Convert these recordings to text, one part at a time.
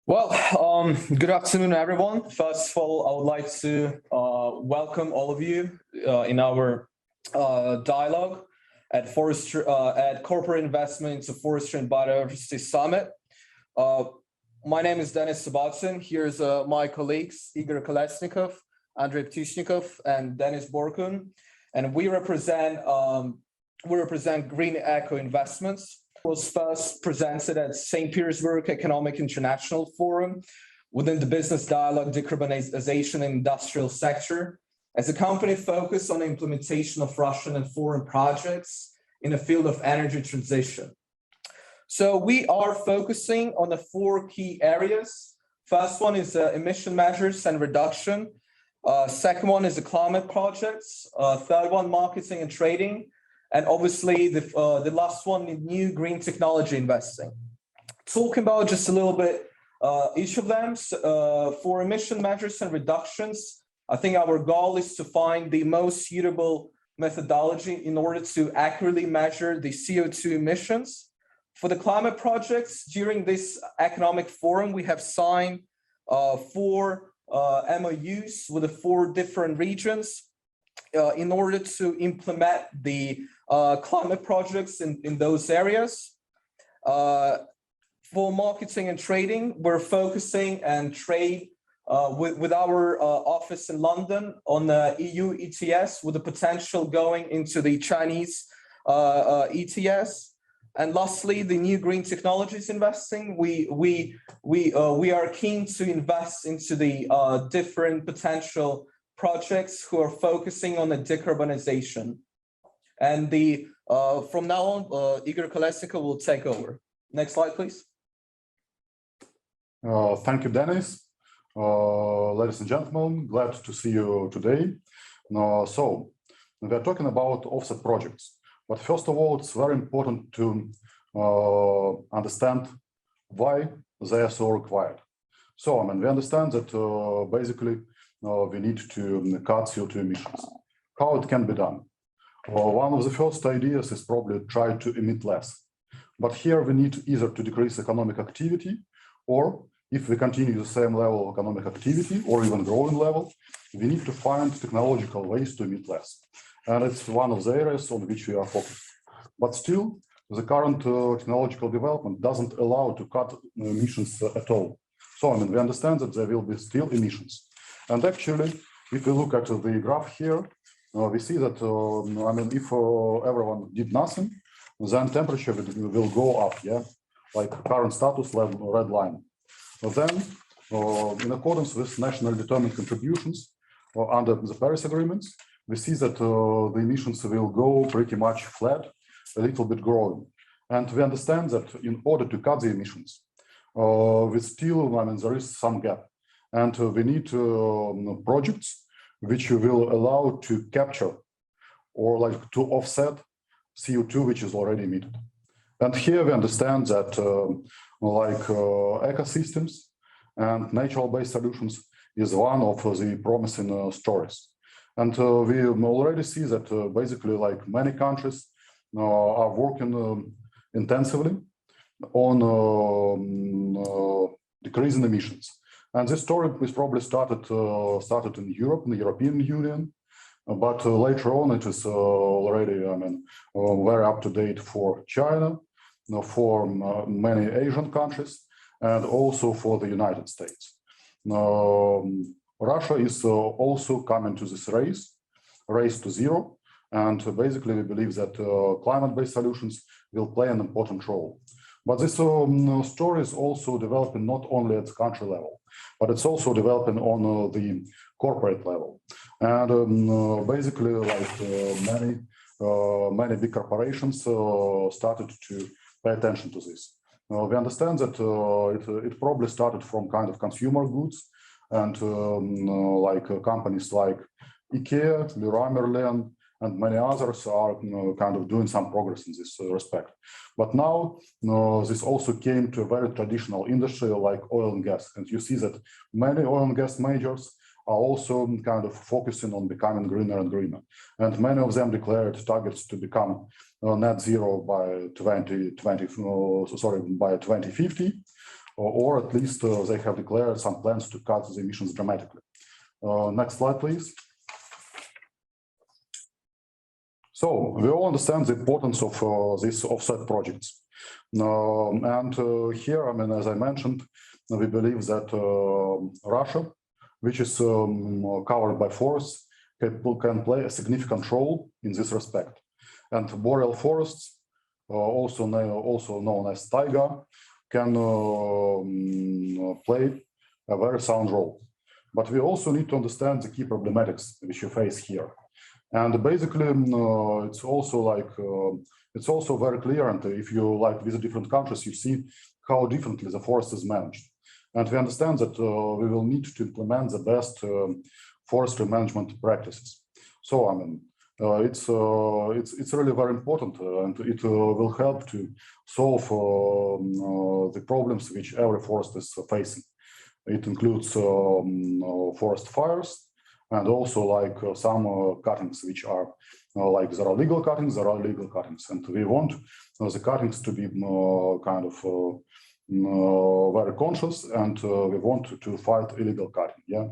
Well, good afternoon, everyone. First of all, I would like to welcome all of you in our dialogue at Corporate Investment into Forestry and Biodiversity Summit. My name is Denis Subbotin. Here's my colleagues, Igor Kolesnikov, Andrey Ptichnikov, and Denis and we represent GreenEco Investments. Was first presented at St. Petersburg Economic International Forum within the business dialogue Decarbonization and industrial sector as a company focused on the implementation of Russian and foreign projects in the field of energy transition. So we are focusing on the four key areas. First one is emission measures and reduction. Second one is the climate projects. Third one, marketing and trading. And obviously, the last one, new green technology investing. Talking about just a little bit each of them. For emission measures and reductions, I think our goal is to find the most suitable methodology in order to accurately measure the CO2 emissions. For the climate projects, during this economic forum, we have signed four MOUs with the four different regions in order to implement the climate projects in those areas. For marketing and trading, we're focusing and trade with our office in London on the EU ETS with the potential going into the Chinese ETS. And lastly, the new green technologies investing. We are keen to invest into the different potential projects who are focusing on the decarbonization. And from now on, Igor Kolesnikov will take over. Next slide, please. Thank you, Denis. Ladies and gentlemen, glad to see you today. So we're talking about offset projects. But first of all, it's very important to understand why they are so required. So, we understand that basically we need to cut CO2 emissions. How it can be done? One of the first ideas is probably try to emit less. But here we need either to decrease economic activity, or if we continue the same level of economic activity or even growing level, we need to find technological ways to emit less. And it's one of the areas on which we are focused. But still, the current technological development doesn't allow to cut emissions at all. So we understand that there will be still emissions. And actually, if we look at the graph here, we see that, if everyone did nothing, then temperature will go up, yeah, like current status level, red line. Then, in accordance with nationally determined contributions under the Paris agreements, we see that the emissions will go pretty much flat, a little bit growing. And we understand that in order to cut the emissions, we still, there is some gap. And we need projects which will allow to capture or like to offset CO2 which is already emitted. And here we understand that ecosystems and natural-based solutions is one of the promising stories. And we already see that basically like many countries are working intensively on decreasing emissions. And this story is probably started in Europe, in the European Union, but later on it is already, very up to date for China, for many Asian countries, and also for the United States. Russia is also coming to this race to zero, and basically we believe that climate-based solutions will play an important role. But this story is also developing not only at the country level, but it's also developing on the corporate level. And basically, like many big corporations started to pay attention to this. We understand that it probably started from kind of consumer goods, and companies like IKEA, Leroy Merlin, and many others are kind of doing some progress in this respect. But now this also came to a very traditional industry like oil and gas. And you see that many oil and gas majors are also kind of focusing on becoming greener and greener. And many of them declared targets to become net zero by 2050. or at least they have declared some plans to cut the emissions dramatically. Next slide, please. So we all understand the importance of these offset projects. And here, I mean, as I mentioned, we believe that Russia, which is covered by forests, can play a significant role in this respect. And boreal forests, also known as taiga, can play a very sound role. But we also need to understand the key problematics which you face here. And basically, it's also very clear. And if you visit different countries, you see how differently the forest is managed. And we understand that we will need to implement the best forestry management practices. So, I mean, it's really very important, and it will help to solve the problems which every forest is facing. It includes forest fires, and also some cuttings which are there are legal cuttings, there are illegal cuttings, and we want the cuttings to be kind of very conscious, and we want to fight illegal cutting. Yeah.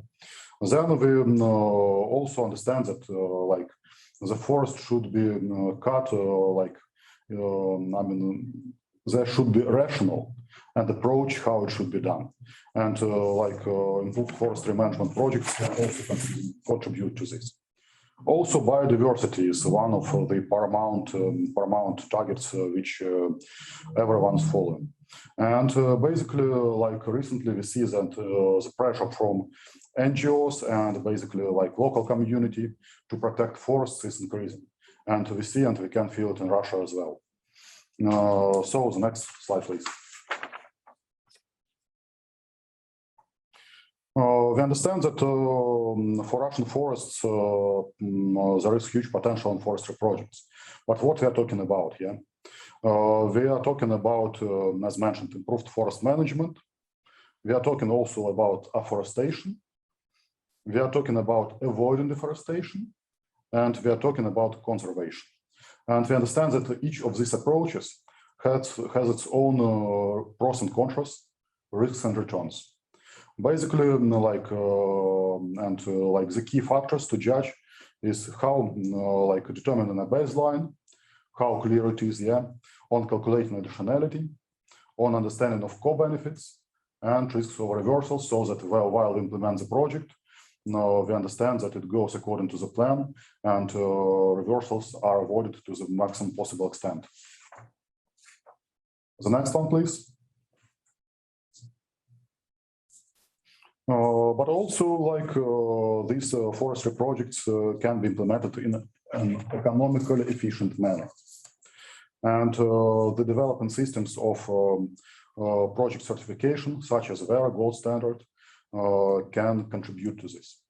Then we also understand that the forest should be cut I mean, there should be rational and approach how it should be done, and improved forestry management projects can also contribute to this. Also, biodiversity is one of the paramount targets which everyone's following. And basically, recently, we see that the pressure from NGOs and basically local community to protect forests is increasing. And we see and we can feel it in Russia as well. So the next slide, please. We understand that for Russian forests, there is huge potential in forestry projects. But what we are talking about here? We are talking about, as mentioned, improved forest management. We are talking also about afforestation. We are talking about avoiding deforestation. And we are talking about conservation. And we understand that each of these approaches has its own pros and cons, risks and returns. Basically, the key factors to judge is how, determining a baseline, how clear it is, yeah, on calculating additionality, on understanding of co-benefits and risks of reversals, so that while we implement the project, we understand that it goes according to the plan and reversals are avoided to the maximum possible extent. The next one, please. But also, these forestry projects can be implemented in an economically efficient manner. And the development systems of project certification, such as VERA gold standard, can contribute to this.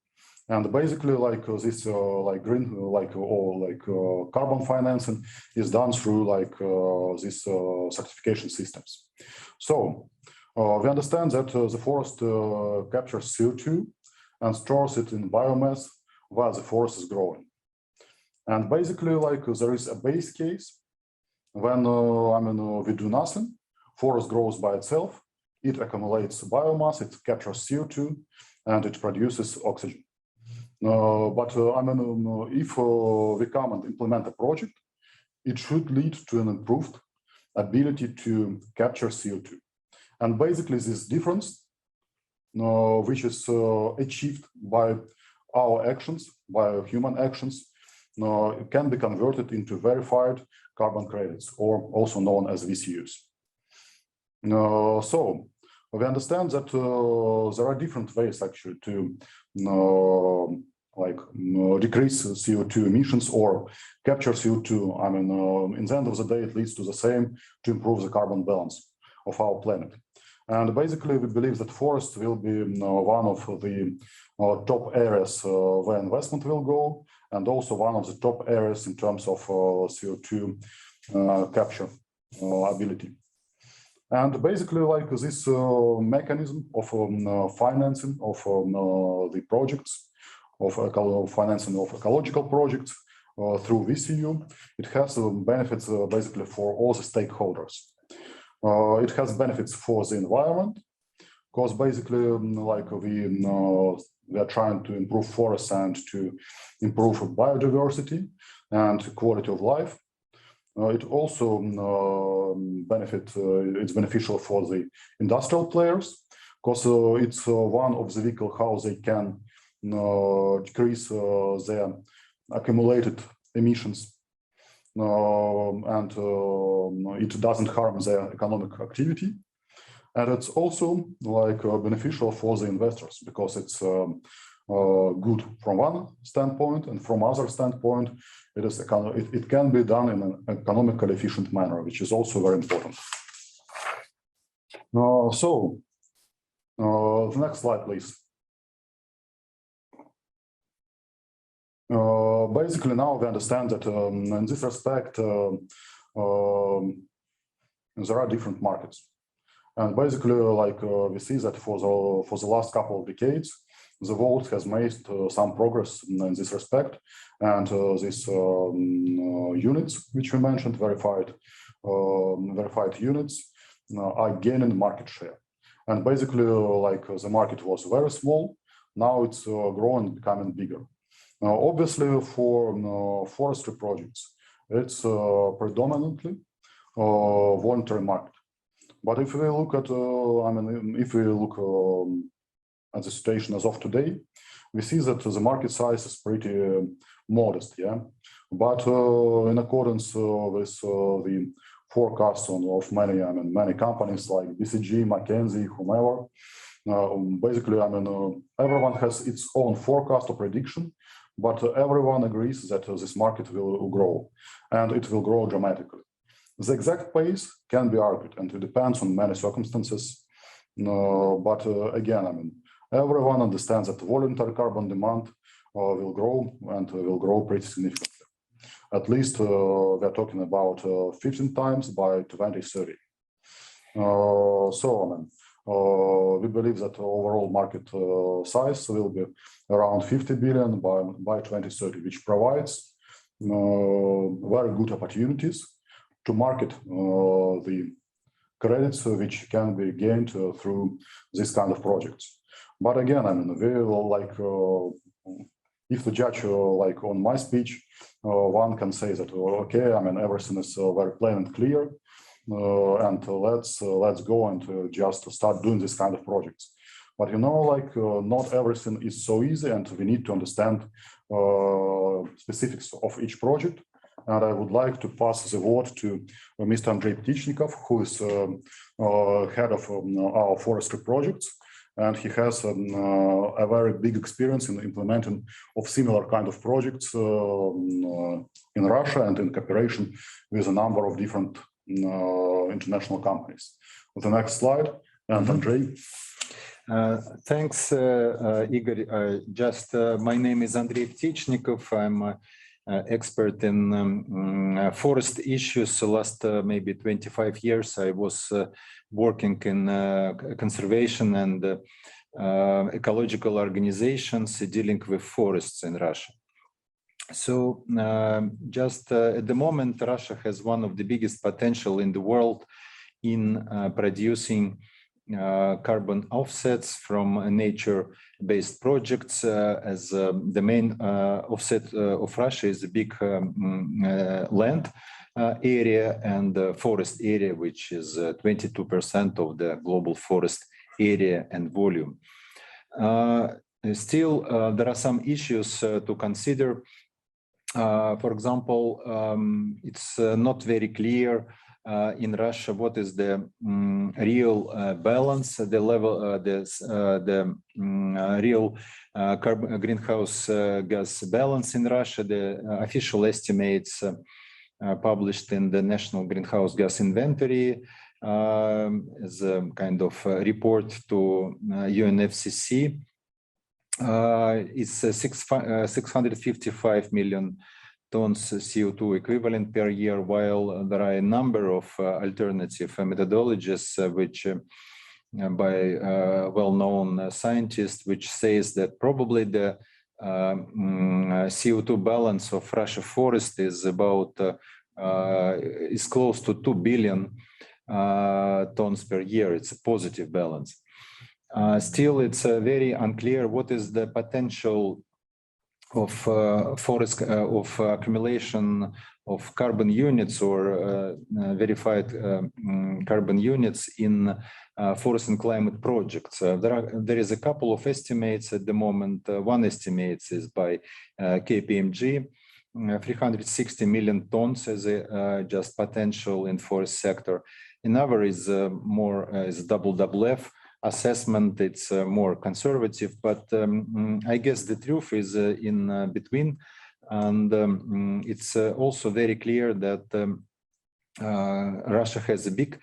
And basically, this green, carbon financing is done through these certification systems. So we understand that the forest captures CO2 and stores it in biomass while the forest is growing. And basically, there is a base case when we do nothing, forest grows by itself, it accumulates biomass, it captures CO2, and it produces oxygen. But if we come and implement a project, it should lead to an improved ability to capture CO2. And basically, this difference, which is achieved by our actions, by human actions, can be converted into verified carbon credits, or also known as VCUs. So we understand that there are different ways actually to decrease CO2 emissions or capture CO2. In the end of the day, it leads to the same, to improve the carbon balance of our planet. And basically, we believe that forest will be one of the top areas where investment will go, and also one of the top areas in terms of CO2 capture ability. And basically, this mechanism of financing of the projects, of financing of ecological projects through VCU, it has benefits basically for all the stakeholders. It has benefits for the environment, because basically like we are trying to improve forests and to improve biodiversity and quality of life. It also it's beneficial for the industrial players, because it's one of the vehicles how they can decrease their accumulated emissions, and it doesn't harm their economic activity. And it's also like beneficial for the investors, because it's good from one standpoint, and from other standpoint, it can be done in an economically efficient manner, which is also very important. The next slide, please. Basically, now we understand that in this respect, there are different markets. And basically, like we see that for the last couple of decades, the world has made some progress in this respect, and these units, which we mentioned, verified units, are gaining market share. And basically, like the market was very small, now it's growing, becoming bigger. Now, obviously, for forestry projects, it's predominantly voluntary market. But if we look at, at the situation as of today, we see that the market size is pretty modest, yeah. But in accordance with the forecasts of many companies like BCG, McKinsey, whomever, basically, everyone has its own forecast or prediction, but everyone agrees that this market will grow, and it will grow dramatically. The exact pace can be argued, and it depends on many circumstances. But again, everyone understands that voluntary carbon demand will grow, and will grow pretty significantly. At least we're talking about 15 times by 2030. We believe that overall market size will be around 50 billion by 2030, which provides very good opportunities to market the credits which can be gained through this kind of projects. But again, we will if to judge on my speech, one can say that okay, everything is very plain and clear, and let's go and just start doing this kind of projects. But not everything is so easy, and we need to understand specifics of each project. And I would like to pass the word to Mr. Andrey Ptichnikov, who is head of our forestry projects, and he has a very big experience in implementing of similar kind of projects in Russia and in cooperation with a number of different international companies. The next slide, and Andrey. Thanks, Igor. My name is Andrey Ptichnikov. I'm expert in forest issues. The last maybe 25 years, I was working in conservation and ecological organizations dealing with forests in Russia. So at the moment, Russia has one of the biggest potential in the world in producing carbon offsets from nature-based projects, as the main offset of Russia is a big land area and forest area, which is 22% of the global forest area and volume. Still, there are some issues to consider. For example, it's not very clear in Russia what is the real balance, the level, the real greenhouse gas balance in Russia. The official estimates published in the National Greenhouse Gas Inventory as a kind of report to UNFCCC is 655 million tons CO2 equivalent per year, while there are a number of alternative methodologies which by well-known scientists, which says that probably the CO2 balance of Russia forest is about is close to 2 billion tons per year. It's a positive balance. Still, it's very unclear what is the potential of forest of accumulation of carbon units or verified carbon units in forest and climate projects. There is a couple of estimates at the moment. One estimate is by KPMG, 360 million tons as a just potential in forest sector. Another is more is WWF assessment. It's more conservative, but I guess the truth is in between. And it's also very clear that Russia has a big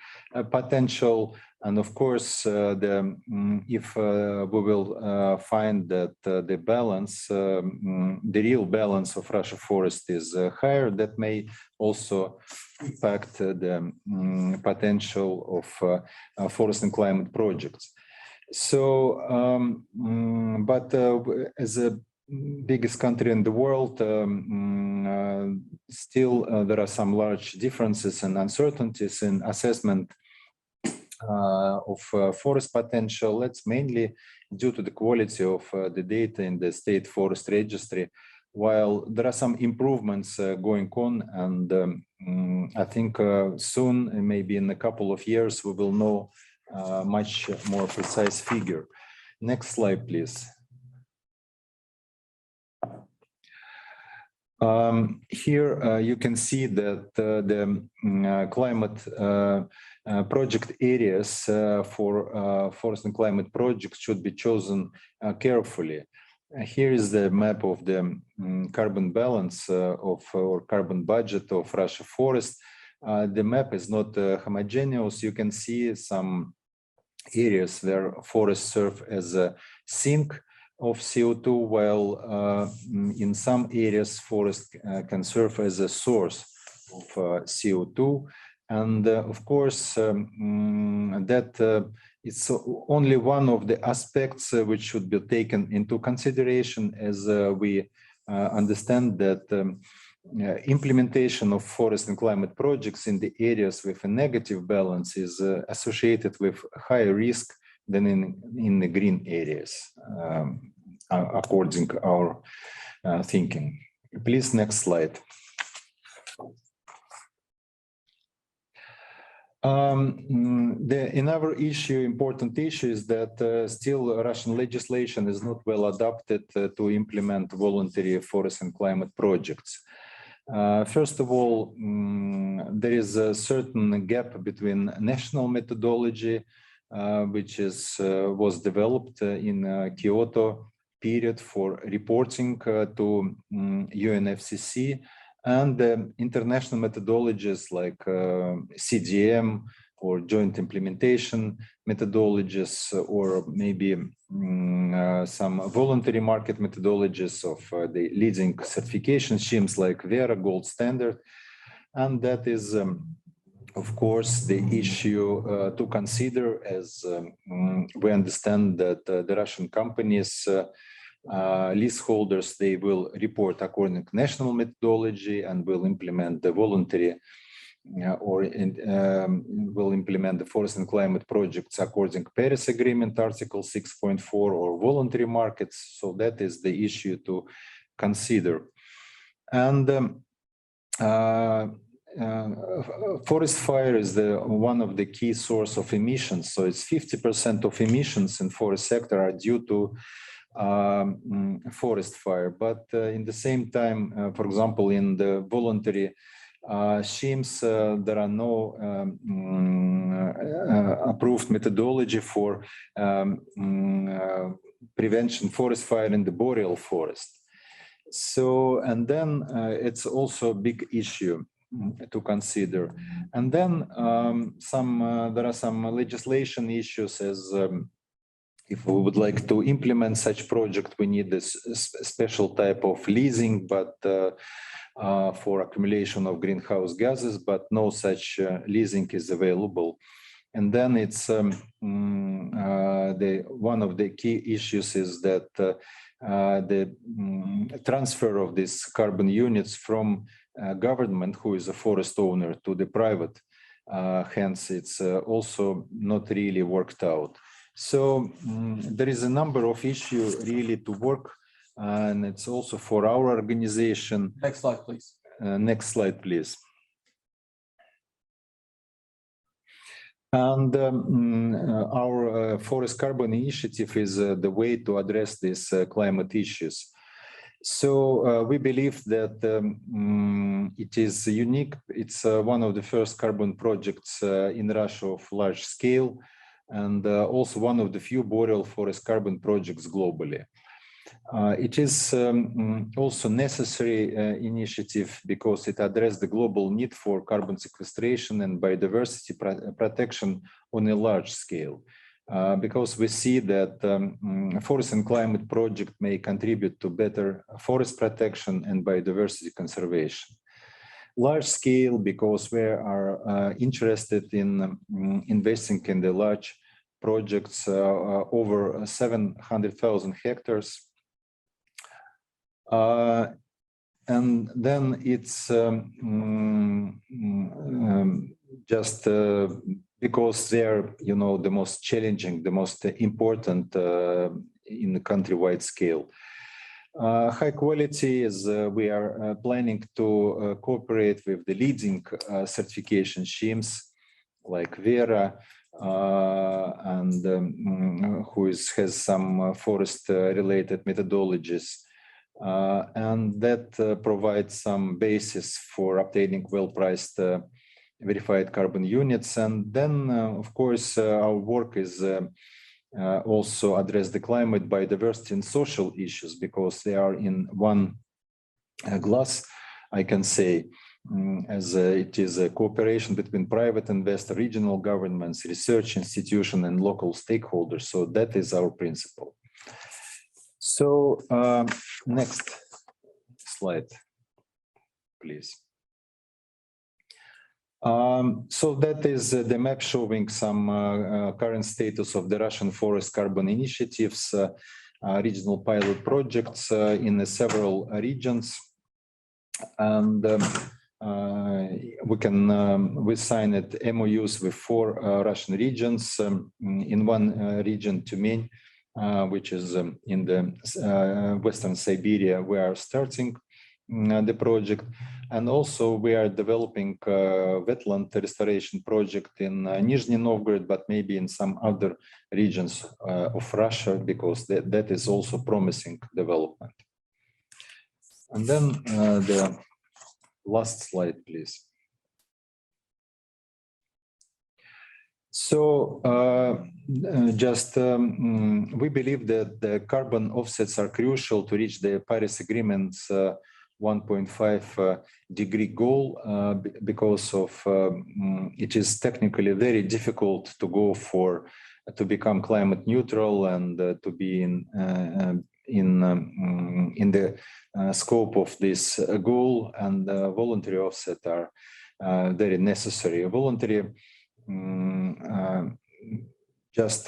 potential. And of course, if we will find that the balance, the real balance of Russia forest is higher, that may also impact the potential of forest and climate projects. So, but as a biggest country in the world, still there are some large differences and uncertainties in assessment of forest potential. That's mainly due to the quality of the data in the state forest registry, while there are some improvements going on. And I think soon, maybe in a couple of years, we will know much more precise figure. Next slide, please. Here you can see that the climate project areas for forest and climate projects should be chosen carefully. Here is the map of the carbon balance of or carbon budget of Russia forest. The map is not homogeneous. You can see some areas where forests serve as a sink of CO2, while in some areas forest can serve as a source of CO2. And of course, that it's only one of the aspects which should be taken into consideration, as we understand that implementation of forest and climate projects in the areas with a negative balance is associated with higher risk than in the green areas, according to our thinking. Please, next slide. Another issue, important issue, is that still Russian legislation is not well adapted to implement voluntary forest and climate projects. First of all, there is a certain gap between national methodology, which was developed in Kyoto period for reporting to UNFCCC, and international methodologies like CDM or joint implementation methodologies, or maybe some voluntary market methodologies of the leading certification schemes like Vera Gold Standard. And that is, of course, the issue to consider, as we understand that the Russian companies, leaseholders, they will report according to national methodology and will implement the voluntary or will implement the forest and climate projects according to Paris Agreement, Article 6.4, or voluntary markets. So that is the issue to consider. And forest fire is one of the key source of emissions. So it's 50% of emissions in forest sector are due to forest fire. But in the same time, for example, in the voluntary schemes, there are no approved methodology for prevention forest fire in the boreal forest. So, and then it's also a big issue to consider. And then there are some legislation issues, as if we would like to implement such project, we need this special type of leasing, but for accumulation of greenhouse gases, but no such leasing is available. And then it's one of the key issues is that the transfer of these carbon units from government, who is a forest owner, to the private hands, it's also not really worked out. So there is a number of issues really to work, and it's also for our organization. Next slide, please. Next slide, please. And our forest carbon initiative is the way to address these climate issues. So we believe that it is unique. It's one of the first carbon projects in Russia of large scale, and also one of the few boreal forest carbon projects globally. It is also necessary initiative because it addresses the global need for carbon sequestration and biodiversity protection on a large scale. Because we see that forest and climate project may contribute to better forest protection and biodiversity conservation. Large scale because we are interested in investing in the large projects over 700,000 hectares. And then it's just because they're, you know, the most challenging, the most important in the countrywide scale. High quality is we are planning to cooperate with the leading certification schemes like Vera, and who has some forest related methodologies. And that provides some basis for obtaining well-priced verified carbon units. And then, of course, our work is also address the climate, biodiversity, and social issues because they are in one glass, I can say, as it is a cooperation between private investor, regional governments, research institution, and local stakeholders. So that is our principle. So next slide, please. So that is the map showing some current status of the Russian forest carbon initiatives, regional pilot projects in several regions. And we signed MOUs with 4 Russian regions. In one region, Tyumen, which is in the Western Siberia, we are starting the project. And also we are developing wetland restoration project in Nizhny Novgorod, but maybe in some other regions of Russia, because that is also promising development. And then the last slide, please. So we believe that the carbon offsets are crucial to reach the Paris Agreement's 1.5 degree goal because of it is technically very difficult to go to become climate neutral and to be in the scope of this goal, and voluntary offset are very necessary. Voluntary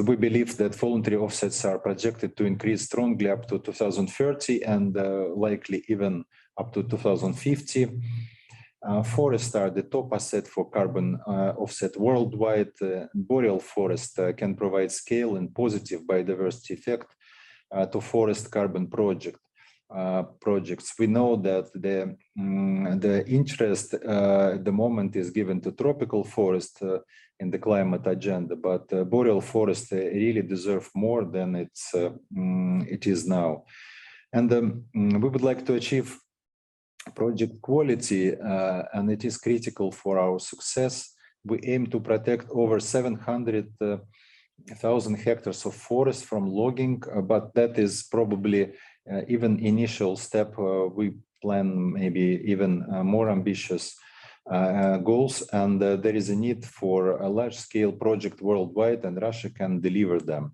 we believe that voluntary offsets are projected to increase strongly up to 2030 and likely even up to 2050. Forests are the top asset for carbon offset worldwide. Boreal forest can provide scale and positive biodiversity effect to forest carbon projects. We know that the interest at the moment is given to tropical forest in the climate agenda, but boreal forests really deserve more than it is now. And we would like to achieve project quality, and it is critical for our success. We aim to protect over 700,000 hectares of forest from logging, but that is probably even initial step. We plan maybe even more ambitious goals, and there is a need for a large-scale project worldwide, and Russia can deliver them.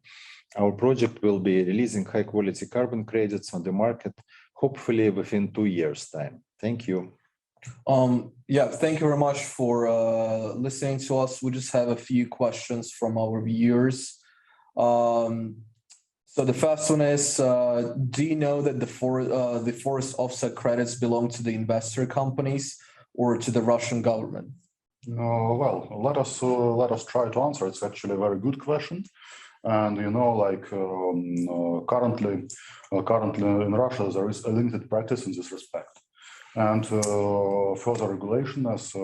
Our project will be releasing high-quality carbon credits on the market, hopefully within 2 years' time. Thank you. Yeah, thank you very much for listening to us. We just have a few questions from our viewers. So the first one is, do you know that the forest offset credits belong to the investor companies or to the Russian government? Well, let us try to answer. It's actually a very good question. And currently in Russia there is a limited practice in this respect, and further regulation, as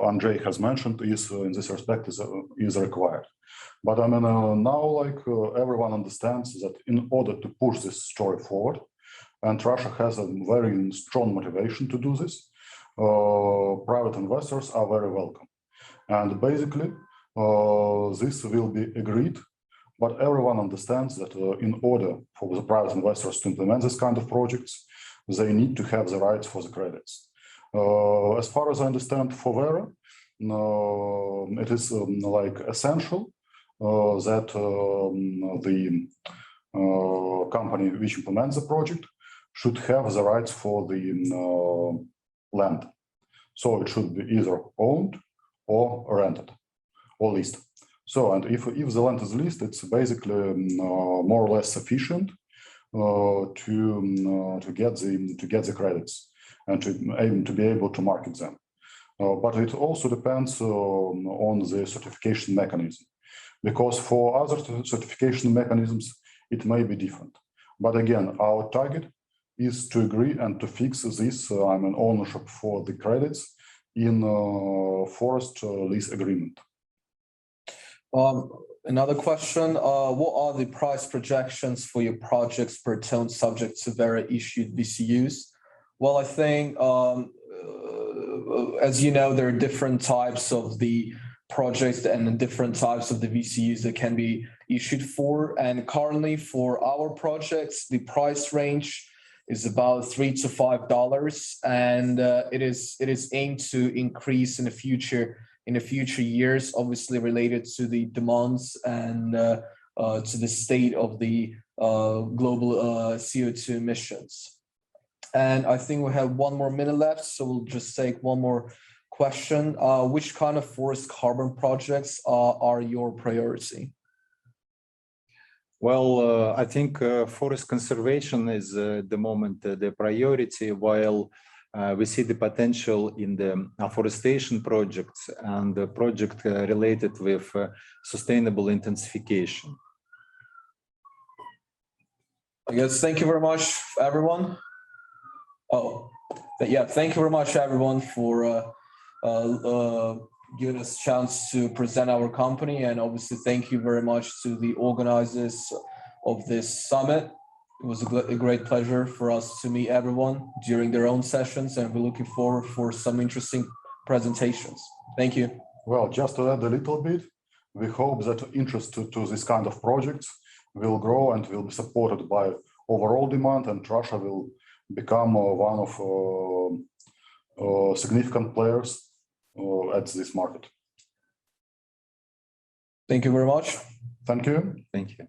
Andrey has mentioned, is in this respect is required. But I mean, now everyone understands that in order to push this story forward, and Russia has a very strong motivation to do this, private investors are very welcome. And basically, this will be agreed, but everyone understands that in order for the private investors to implement this kind of projects, they need to have the rights for the credits. As far as I understand, for Vera, it is essential that the company which implements the project should have the rights for the land. So it should be either owned or rented or leased. So, and if the land is leased, it's basically more or less sufficient to get the credits and to be able to market them. But it also depends on the certification mechanism, because for other certification mechanisms it may be different. But again, our target is to agree and to fix this ownership for the credits in forest lease agreement. Another question, what are the price projections for your projects per ton subject to Vera issued VCUs? Well, I think, as you know, there are different types of the projects and different types of the VCUs that can be issued for. And currently for our projects, the price range is about $3 to $5, and it is aimed to increase in the future years, obviously related to the demands and to the state of the global CO2 emissions. And I think we have 1 more minute left, so we'll just take one more question. Which kind of forest carbon projects are your priority? Well, I think forest conservation is at the moment the priority, while we see the potential in the afforestation projects and the project related with sustainable intensification. I guess thank you very much, everyone. Oh, yeah, thank you very much, everyone, for giving us a chance to present our company. And obviously, thank you very much to the organizers of this summit. It was a great pleasure for us to meet everyone during their own sessions, and we're looking forward for some interesting presentations. Thank you. Well, just to add a little bit, we hope that interest to this kind of projects will grow and will be supported by overall demand, and Russia will become one of significant players at this market. Thank you very much. Thank you. Thank you.